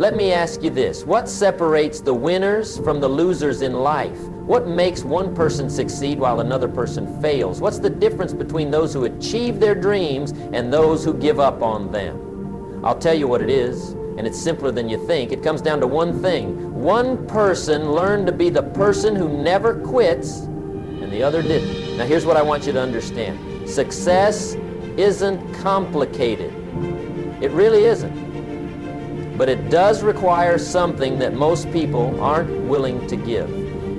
Let me ask you this. What separates the winners from the losers in life? What makes one person succeed while another person fails? What's the difference between those who achieve their dreams and those who give up on them? I'll tell you what it is, and it's simpler than you think. It comes down to one thing. One person learned to be the person who never quits, and the other didn't. Now here's what I want you to understand. Success isn't complicated. It really isn't. But it does require something that most people aren't willing to give.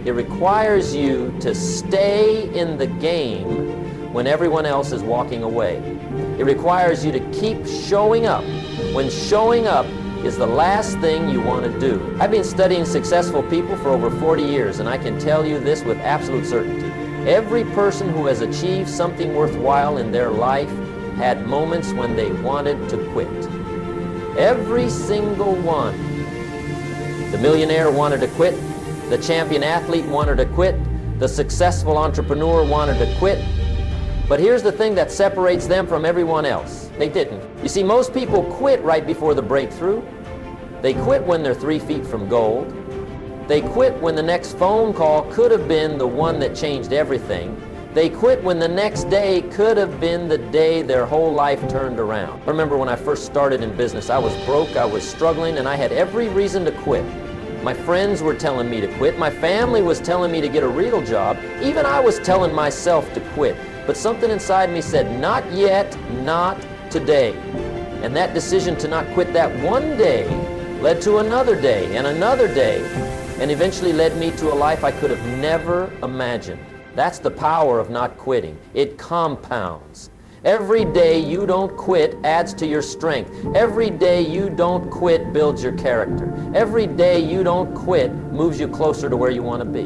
It requires you to stay in the game when everyone else is walking away. It requires you to keep showing up when showing up is the last thing you want to do. I've been studying successful people for over 40 years, and I can tell you this with absolute certainty. Every person who has achieved something worthwhile in their life had moments when they wanted to quit. Every single one. The millionaire wanted to quit. The champion athlete wanted to quit. The successful entrepreneur wanted to quit. But here's the thing that separates them from everyone else. They didn't. You see, most people quit right before the breakthrough. They quit when they're 3 feet from gold. They quit when the next phone call could have been the one that changed everything. They quit when the next day could have been the day their whole life turned around. I remember when I first started in business, I was broke, I was struggling, and I had every reason to quit. My friends were telling me to quit. My family was telling me to get a real job. Even I was telling myself to quit. But something inside me said, not yet, not today. And that decision to not quit that one day led to another day, and eventually led me to a life I could have never imagined. That's the power of not quitting. It compounds. Every day you don't quit adds to your strength. Every day you don't quit builds your character. Every day you don't quit moves you closer to where you want to be.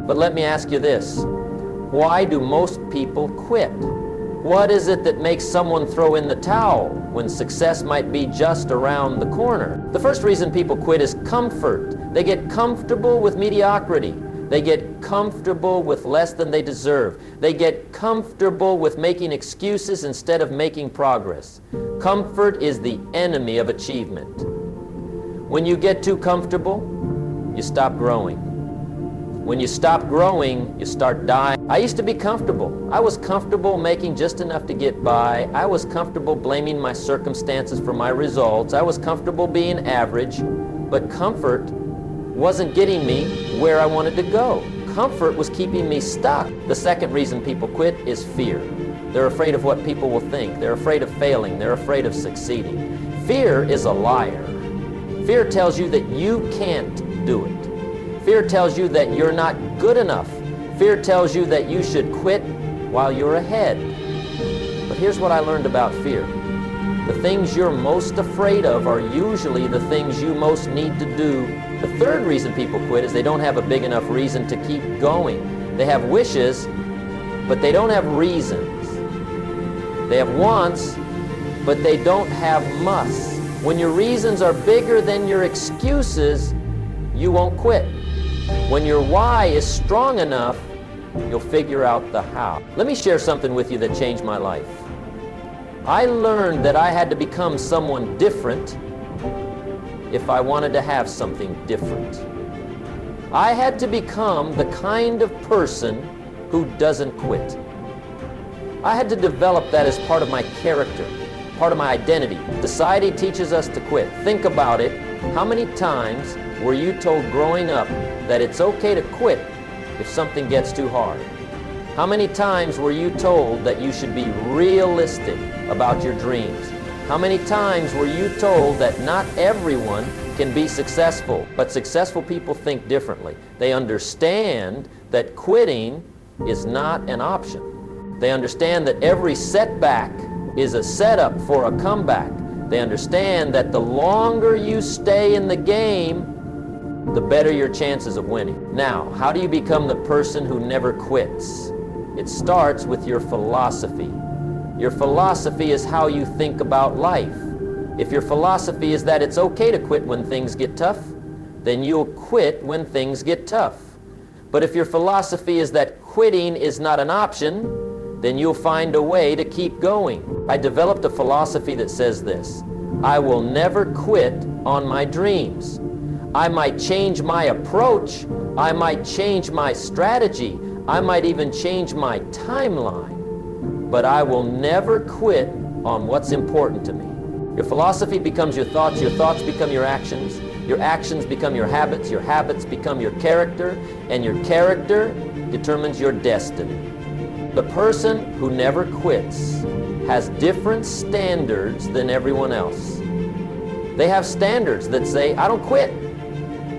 But let me ask you this. Why do most people quit? What is it that makes someone throw in the towel when success might be just around the corner? The first reason people quit is comfort. They get comfortable with mediocrity. They get comfortable with less than they deserve. They get comfortable with making excuses instead of making progress. Comfort is the enemy of achievement. When you get too comfortable, you stop growing. When you stop growing, you start dying. I used to be comfortable. I was comfortable making just enough to get by. I was comfortable blaming my circumstances for my results. I was comfortable being average, but comfort wasn't getting me where I wanted to go. Comfort was keeping me stuck. The second reason people quit is fear. They're afraid of what people will think. They're afraid of failing. They're afraid of succeeding. Fear is a liar. Fear tells you that you can't do it. Fear tells you that you're not good enough. Fear tells you that you should quit while you're ahead. But here's what I learned about fear. The things you're most afraid of are usually the things you most need to do. The third reason people quit is they don't have a big enough reason to keep going. They have wishes, but they don't have reasons. They have wants, but they don't have musts. When your reasons are bigger than your excuses, you won't quit. When your why is strong enough, you'll figure out the how. Let me share something with you that changed my life. I learned that I had to become someone different if I wanted to have something different. I had to become the kind of person who doesn't quit. I had to develop that as part of my character, part of my identity. Society teaches us to quit. Think about it. How many times were you told growing up that it's okay to quit if something gets too hard? How many times were you told that you should be realistic about your dreams? How many times were you told that not everyone can be successful? But successful people think differently. They understand that quitting is not an option. They understand that every setback is a setup for a comeback. They understand that the longer you stay in the game, the better your chances of winning. Now, how do you become the person who never quits? It starts with your philosophy. Your philosophy is how you think about life. If your philosophy is that it's okay to quit when things get tough, then you'll quit when things get tough. But if your philosophy is that quitting is not an option, then you'll find a way to keep going. I developed a philosophy that says this: I will never quit on my dreams. I might change my approach. I might change my strategy. I might even change my timeline. But I will never quit on what's important to me. Your philosophy becomes your thoughts become your actions become your habits become your character, and your character determines your destiny. The person who never quits has different standards than everyone else. They have standards that say, I don't quit.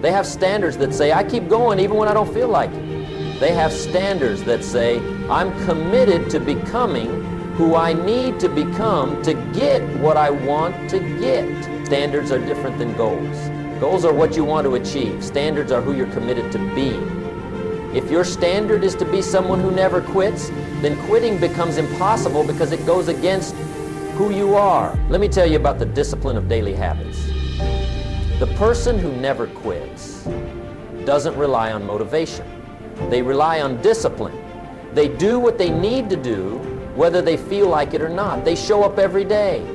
They have standards that say, I keep going even when I don't feel like it. They have standards that say, I'm committed to becoming who I need to become to get what I want to get. Standards are different than goals. Goals are what you want to achieve. Standards are who you're committed to be. If your standard is to be someone who never quits, then quitting becomes impossible because it goes against who you are. Let me tell you about the discipline of daily habits. The person who never quits doesn't rely on motivation. They rely on discipline. They do what they need to do whether they feel like it or not. They show up every day.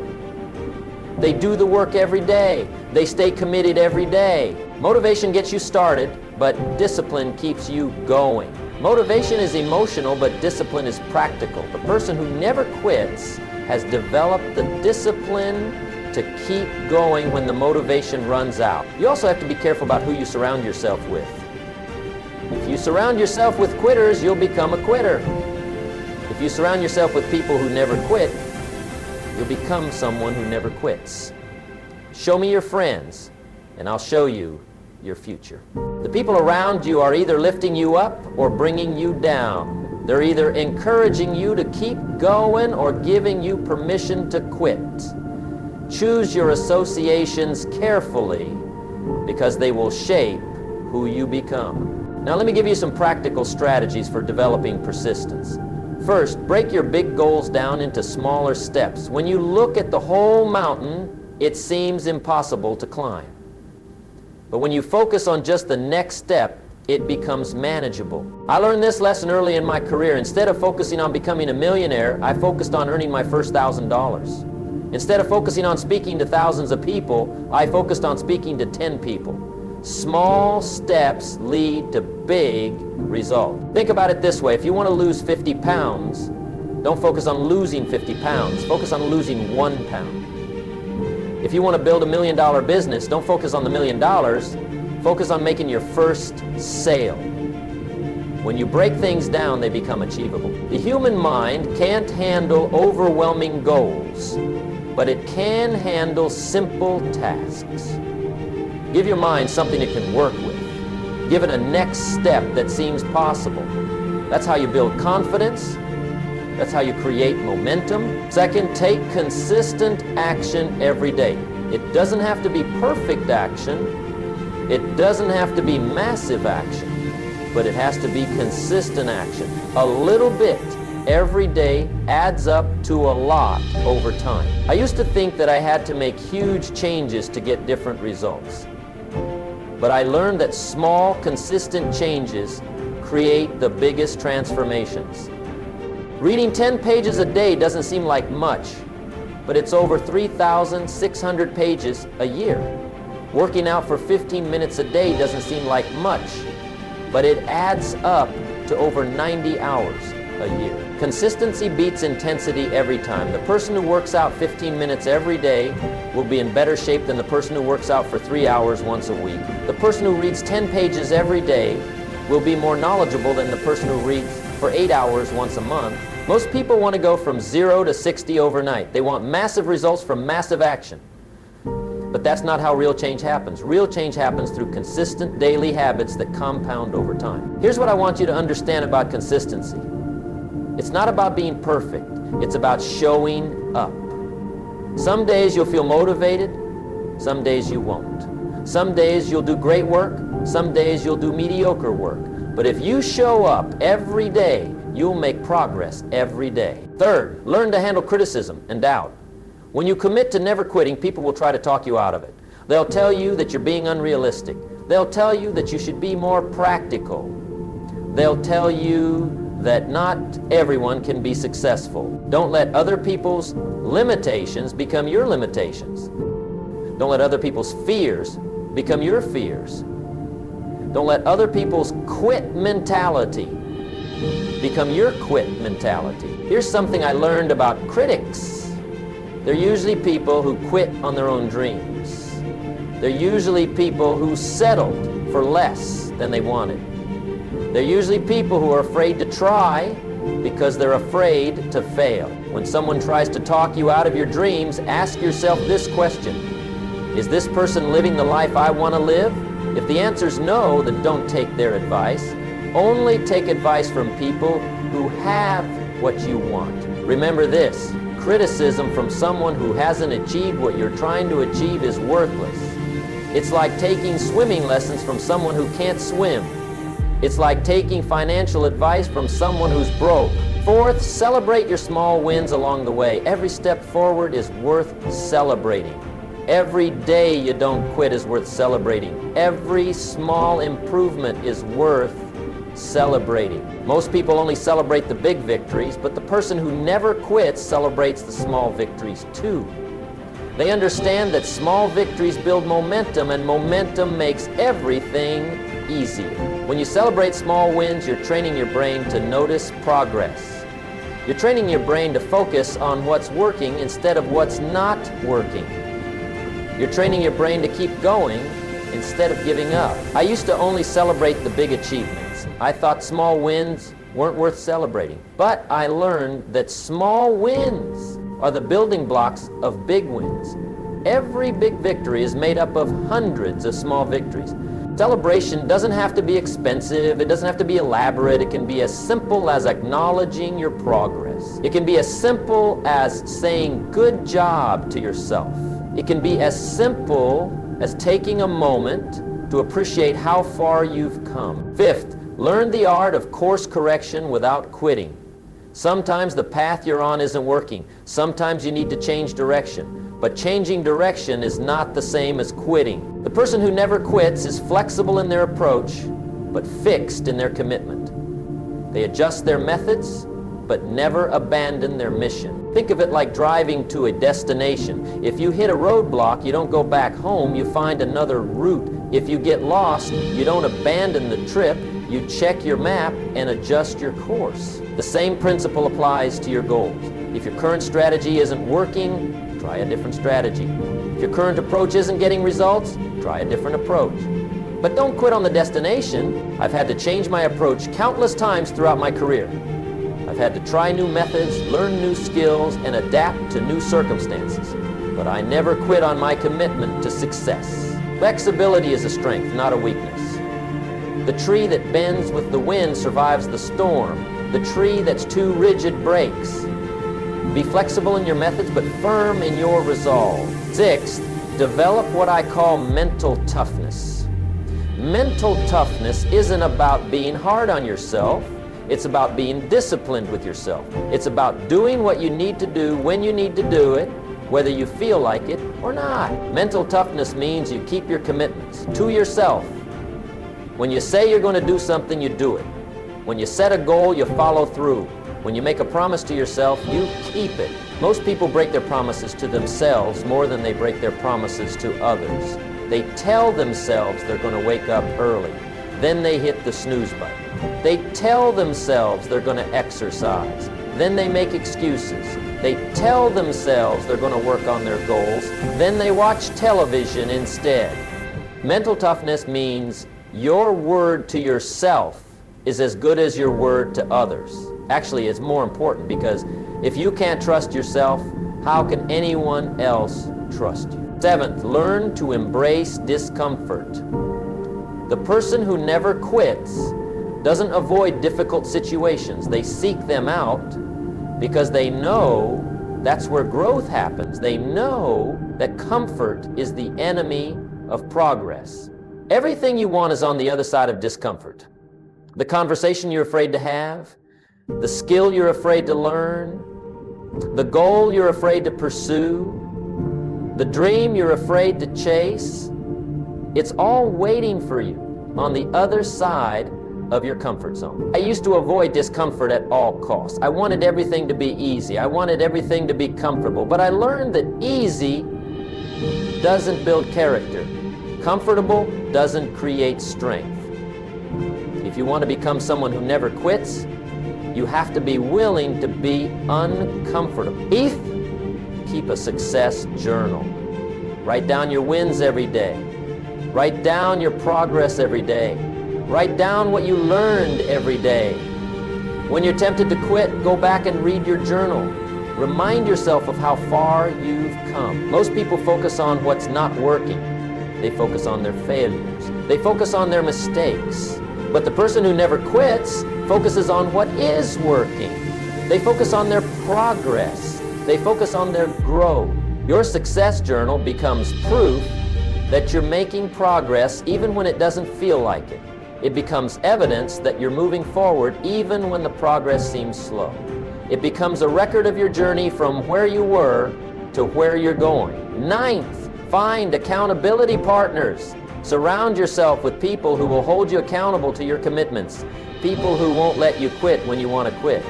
They do the work every day. They stay committed every day. Motivation gets you started, but discipline keeps you going. Motivation is emotional, but discipline is practical. The person who never quits has developed the discipline to keep going when the motivation runs out. You also have to be careful about who you surround yourself with. If you surround yourself with quitters, you'll become a quitter. If you surround yourself with people who never quit, you'll become someone who never quits. Show me your friends, and I'll show you your future. The people around you are either lifting you up or bringing you down. They're either encouraging you to keep going or giving you permission to quit. Choose your associations carefully because they will shape who you become. Now let me give you some practical strategies for developing persistence. First, break your big goals down into smaller steps. When you look at the whole mountain, it seems impossible to climb. But when you focus on just the next step, it becomes manageable. I learned this lesson early in my career. Instead of focusing on becoming a millionaire, I focused on earning my first $1,000. Instead of focusing on speaking to thousands of people, I focused on speaking to 10 people. Small steps lead to big results. Think about it this way. If you want to lose 50 pounds, don't focus on losing 50 pounds. Focus on losing 1 pound. If you want to build $1 million business, don't focus on the $1 million. Focus on making your first sale. When you break things down, they become achievable. The human mind can't handle overwhelming goals, but it can handle simple tasks. Give your mind something it can work with. Give it a next step that seems possible. That's how you build confidence. That's how you create momentum. Second, take consistent action every day. It doesn't have to be perfect action. It doesn't have to be massive action, but it has to be consistent action. A little bit every day adds up to a lot over time. I used to think that I had to make huge changes to get different results. But I learned that small, consistent changes create the biggest transformations. Reading 10 pages a day doesn't seem like much, but it's over 3,600 pages a year. Working out for 15 minutes a day doesn't seem like much, but it adds up to over 90 hours a year. Consistency beats intensity every time. The person who works out 15 minutes every day will be in better shape than the person who works out for 3 hours once a week. The person who reads 10 pages every day will be more knowledgeable than the person who reads for 8 hours once a month. Most people want to go from 0 to 60 overnight. They want massive results from massive action. But that's not how real change happens. Real change happens through consistent daily habits that compound over time. Here's what I want you to understand about consistency. It's not about being perfect. It's about showing up. Some days you'll feel motivated. Some days you won't. Some days you'll do great work. Some days you'll do mediocre work. But if you show up every day, you'll make progress every day. Third, learn to handle criticism and doubt. When you commit to never quitting, people will try to talk you out of it. They'll tell you that you're being unrealistic. They'll tell you that you should be more practical. They'll tell you that not everyone can be successful. Don't let other people's limitations become your limitations. Don't let other people's fears become your fears. Don't let other people's quit mentality become your quit mentality. Here's something I learned about critics. They're usually people who quit on their own dreams. They're usually people who settled for less than they wanted. They're usually people who are afraid to try because they're afraid to fail. When someone tries to talk you out of your dreams, ask yourself this question: is this person living the life I want to live? If the answer is no, then don't take their advice. Only take advice from people who have what you want. Remember this: criticism from someone who hasn't achieved what you're trying to achieve is worthless. It's like taking swimming lessons from someone who can't swim. It's like taking financial advice from someone who's broke. Fourth, celebrate your small wins along the way. Every step forward is worth celebrating. Every day you don't quit is worth celebrating. Every small improvement is worth celebrating. Most people only celebrate the big victories, but the person who never quits celebrates the small victories too. They understand that small victories build momentum, and momentum makes everything easier. When you celebrate small wins, you're training your brain to notice progress. You're training your brain to focus on what's working instead of what's not working. You're training your brain to keep going instead of giving up. I used to only celebrate the big achievements. I thought small wins weren't worth celebrating. But I learned that small wins are the building blocks of big wins. Every big victory is made up of hundreds of small victories. Celebration doesn't have to be expensive. It doesn't have to be elaborate. It can be as simple as acknowledging your progress. It can be as simple as saying good job to yourself. It can be as simple as taking a moment to appreciate how far you've come. Fifth, learn the art of course correction without quitting. Sometimes the path you're on isn't working. Sometimes you need to change direction. But changing direction is not the same as quitting. The person who never quits is flexible in their approach, but fixed in their commitment. They adjust their methods, but never abandon their mission. Think of it like driving to a destination. If you hit a roadblock, you don't go back home, you find another route. If you get lost, you don't abandon the trip, you check your map and adjust your course. The same principle applies to your goals. If your current strategy isn't working, try a different strategy. If your current approach isn't getting results, try a different approach. But don't quit on the destination. I've had to change my approach countless times throughout my career. I've had to try new methods, learn new skills, and adapt to new circumstances. But I never quit on my commitment to success. Flexibility is a strength, not a weakness. The tree that bends with the wind survives the storm. The tree that's too rigid breaks. Be flexible in your methods, but firm in your resolve. Sixth, develop what I call mental toughness. Mental toughness isn't about being hard on yourself. It's about being disciplined with yourself. It's about doing what you need to do when you need to do it, whether you feel like it or not. Mental toughness means you keep your commitments to yourself. When you say you're going to do something, you do it. When you set a goal, you follow through. When you make a promise to yourself, you keep it. Most people break their promises to themselves more than they break their promises to others. They tell themselves they're going to wake up early. Then they hit the snooze button. They tell themselves they're going to exercise. Then they make excuses. They tell themselves they're going to work on their goals. Then they watch television instead. Mental toughness means your word to yourself is as good as your word to others. Actually, it's more important, because if you can't trust yourself, how can anyone else trust you? Seventh, learn to embrace discomfort. The person who never quits doesn't avoid difficult situations. They seek them out because they know that's where growth happens. They know that comfort is the enemy of progress. Everything you want is on the other side of discomfort. The conversation you're afraid to have, the skill you're afraid to learn, the goal you're afraid to pursue, the dream you're afraid to chase, it's all waiting for you on the other side of your comfort zone. I used to avoid discomfort at all costs. I wanted everything to be easy. I wanted everything to be comfortable. But I learned that easy doesn't build character. Comfortable doesn't create strength. If you want to become someone who never quits, you have to be willing to be uncomfortable. Keep a success journal. Write down your wins every day. Write down your progress every day. Write down what you learned every day. When you're tempted to quit, go back and read your journal. Remind yourself of how far you've come. Most people focus on what's not working. They focus on their failures. They focus on their mistakes. But the person who never quits focuses on what is working. They focus on their progress. They focus on their growth. Your success journal becomes proof that you're making progress even when it doesn't feel like it. It becomes evidence that you're moving forward even when the progress seems slow. It becomes a record of your journey from where you were to where you're going. Ninth, find accountability partners. Surround yourself with people who will hold you accountable to your commitments. People who won't let you quit when you want to quit.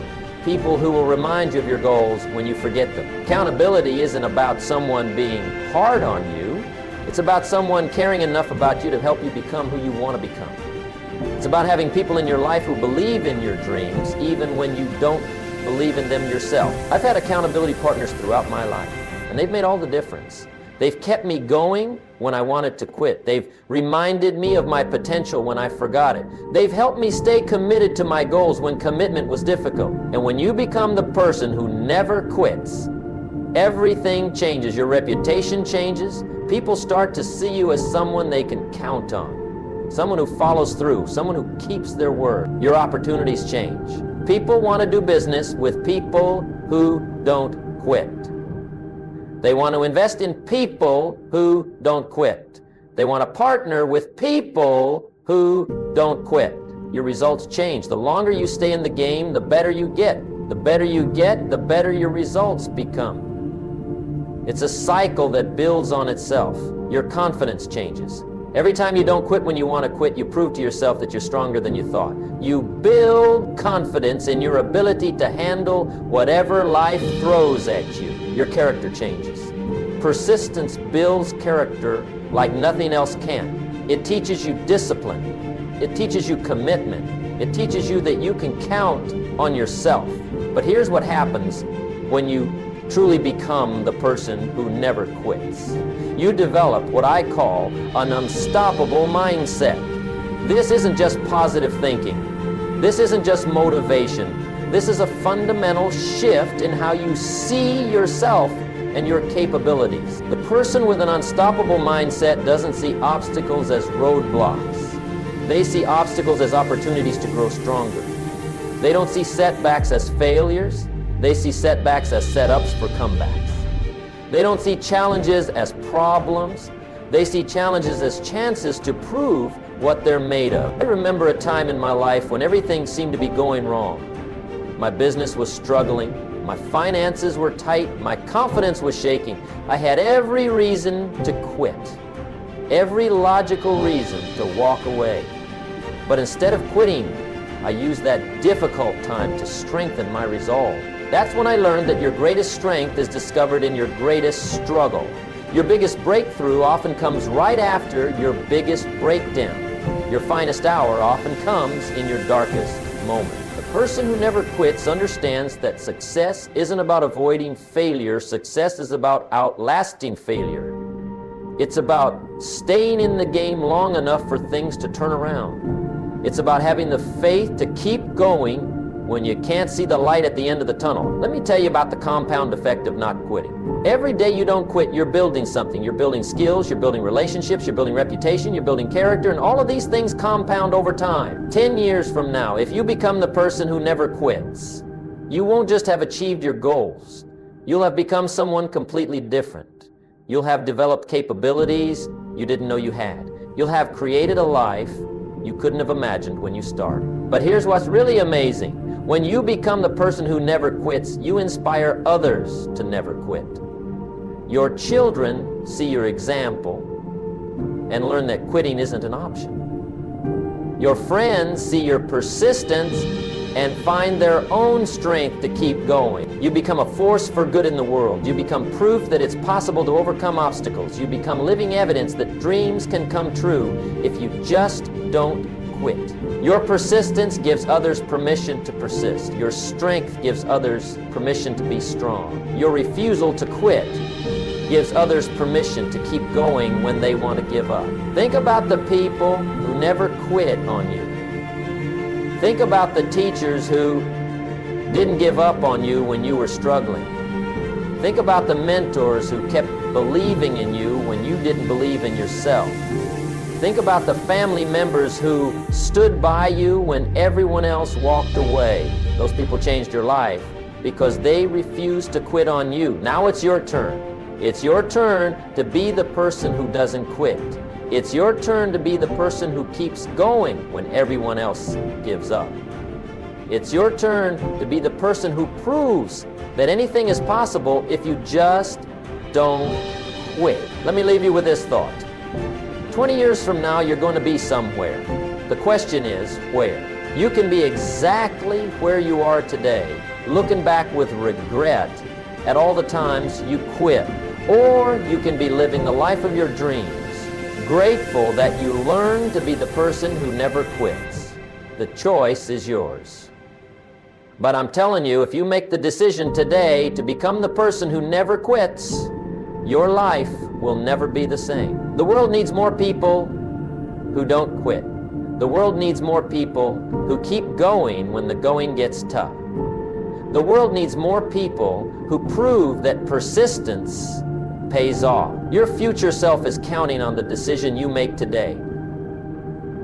People who will remind you of your goals when you forget them. Accountability isn't about someone being hard on you. It's about someone caring enough about you to help you become who you want to become. It's about having people in your life who believe in your dreams even when you don't believe in them yourself. I've had accountability partners throughout my life, and they've made all the difference. They've kept me going when I wanted to quit. They've reminded me of my potential when I forgot it. They've helped me stay committed to my goals when commitment was difficult. And when you become the person who never quits, everything changes. Your reputation changes. People start to see you as someone they can count on, someone who follows through, someone who keeps their word. Your opportunities change. People want to do business with people who don't quit. They want to invest in people who don't quit. They want to partner with people who don't quit. Your results change. The longer you stay in the game, the better you get. The better you get, the better your results become. It's a cycle that builds on itself. Your confidence changes. Every time you don't quit when you want to quit, you prove to yourself that you're stronger than you thought. You build confidence in your ability to handle whatever life throws at you. Your character changes. Persistence builds character like nothing else can. It teaches you discipline. It teaches you commitment. It teaches you that you can count on yourself. But here's what happens when you truly become the person who never quits. You develop what I call an unstoppable mindset. This isn't just positive thinking. This isn't just motivation. This is a fundamental shift in how you see yourself and your capabilities. The person with an unstoppable mindset doesn't see obstacles as roadblocks. They see obstacles as opportunities to grow stronger. They don't see setbacks as failures. They see setbacks as setups for comebacks. They don't see challenges as problems. They see challenges as chances to prove what they're made of. I remember a time in my life when everything seemed to be going wrong. My business was struggling. My finances were tight. My confidence was shaking. I had every reason to quit. Every logical reason to walk away. But instead of quitting, I used that difficult time to strengthen my resolve. That's when I learned that your greatest strength is discovered in your greatest struggle. Your biggest breakthrough often comes right after your biggest breakdown. Your finest hour often comes in your darkest moment. The person who never quits understands that success isn't about avoiding failure. Success is about outlasting failure. It's about staying in the game long enough for things to turn around. It's about having the faith to keep going when you can't see the light at the end of the tunnel. Let me tell you about the compound effect of not quitting. Every day you don't quit, you're building something. You're building skills, you're building relationships, you're building reputation, you're building character, and all of these things compound over time. 10 years from now, if you become the person who never quits, you won't just have achieved your goals. You'll have become someone completely different. You'll have developed capabilities you didn't know you had. You'll have created a life you couldn't have imagined when you started. But here's what's really amazing. When you become the person who never quits, you inspire others to never quit. Your children see your example and learn that quitting isn't an option. Your friends see your persistence and find their own strength to keep going. You become a force for good in the world. You become proof that it's possible to overcome obstacles. You become living evidence that dreams can come true if you just don't quit. Your persistence gives others permission to persist. Your strength gives others permission to be strong. Your refusal to quit gives others permission to keep going when they want to give up. Think about the people who never quit on you. Think about the teachers who didn't give up on you when you were struggling. Think about the mentors who kept believing in you when you didn't believe in yourself. Think about the family members who stood by you when everyone else walked away. Those people changed your life because they refused to quit on you. Now it's your turn. It's your turn to be the person who doesn't quit. It's your turn to be the person who keeps going when everyone else gives up. It's your turn to be the person who proves that anything is possible if you just don't quit. Let me leave you with this thought. 20 years from now, you're going to be somewhere. The question is, where? You can be exactly where you are today, looking back with regret at all the times you quit. Or you can be living the life of your dreams, grateful that you learned to be the person who never quits. The choice is yours. But I'm telling you, if you make the decision today to become the person who never quits, your life will never be the same. The world needs more people who don't quit. The world needs more people who keep going when the going gets tough. The world needs more people who prove that persistence pays off. Your future self is counting on the decision you make today.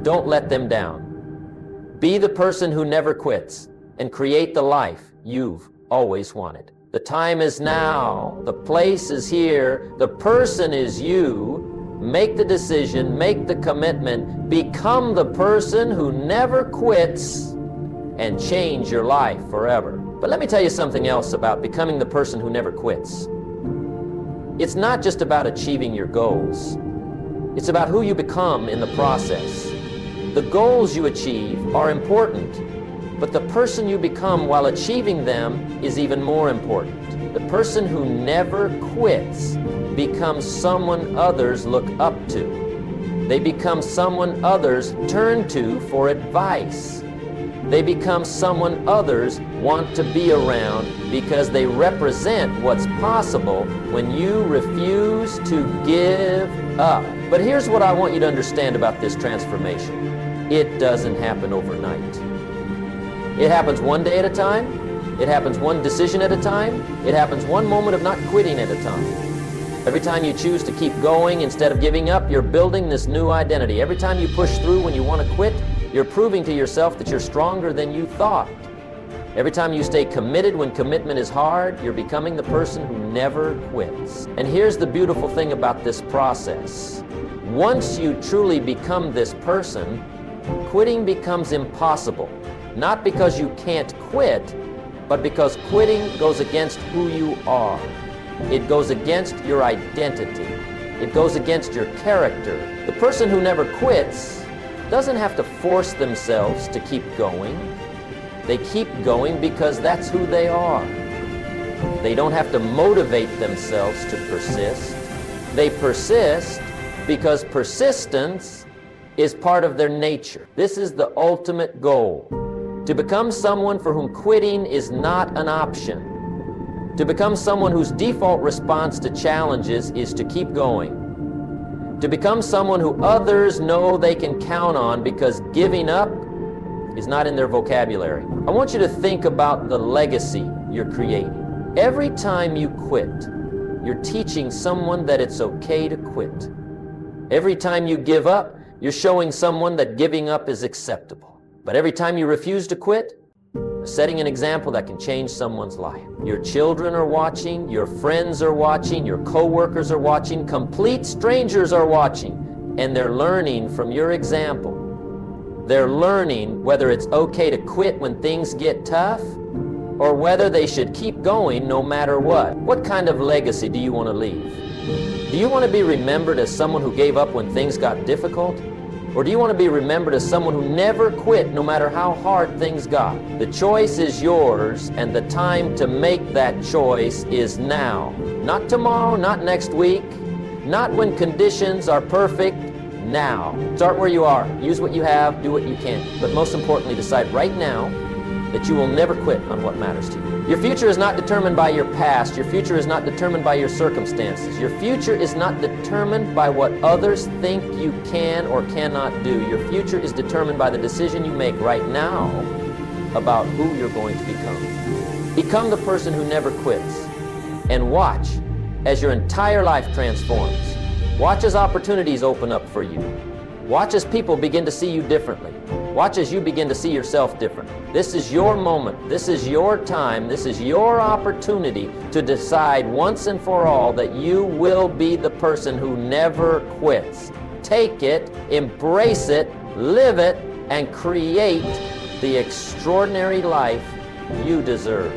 Don't let them down. Be the person who never quits and create the life you've always wanted. The time is now. The place is here. The person is you. Make the decision, make the commitment, become the person who never quits, and change your life forever. But let me tell you something else about becoming the person who never quits. It's not just about achieving your goals. It's about who you become in the process. The goals you achieve are important, but the person you become while achieving them is even more important. The person who never quits becomes someone others look up to. They become someone others turn to for advice. They become someone others want to be around because they represent what's possible when you refuse to give up. But here's what I want you to understand about this transformation. It doesn't happen overnight. It happens one day at a time. It happens one decision at a time. It happens one moment of not quitting at a time. Every time you choose to keep going instead of giving up, you're building this new identity. Every time you push through when you want to quit, you're proving to yourself that you're stronger than you thought. Every time you stay committed when commitment is hard, you're becoming the person who never quits. And here's the beautiful thing about this process. Once you truly become this person, quitting becomes impossible. Not because you can't quit, but because quitting goes against who you are. It goes against your identity. It goes against your character. The person who never quits doesn't have to force themselves to keep going. They keep going because that's who they are. They don't have to motivate themselves to persist. They persist because persistence is part of their nature. This is the ultimate goal. To become someone for whom quitting is not an option. To become someone whose default response to challenges is to keep going. To become someone who others know they can count on because giving up is not in their vocabulary. I want you to think about the legacy you're creating. Every time you quit, you're teaching someone that it's okay to quit. Every time you give up, you're showing someone that giving up is acceptable. But every time you refuse to quit, you're setting an example that can change someone's life. Your children are watching, your friends are watching, your coworkers are watching, complete strangers are watching, and they're learning from your example. They're learning whether it's okay to quit when things get tough, or whether they should keep going no matter what. What kind of legacy do you want to leave? Do you want to be remembered as someone who gave up when things got difficult? Or do you want to be remembered as someone who never quit no matter how hard things got? The choice is yours, and the time to make that choice is now. Not tomorrow, not next week, not when conditions are perfect. Now. Start where you are. Use what you have, do what you can. But most importantly, decide right now that you will never quit on what matters to you. Your future is not determined by your past. Your future is not determined by your circumstances. Your future is not determined by what others think you can or cannot do. Your future is determined by the decision you make right now about who you're going to become. Become the person who never quits, and watch as your entire life transforms. Watch as opportunities open up for you. Watch as people begin to see you differently. Watch as you begin to see yourself different. This is your moment. This is your time. This is your opportunity to decide once and for all that you will be the person who never quits. Take it, embrace it, live it, and create the extraordinary life you deserve.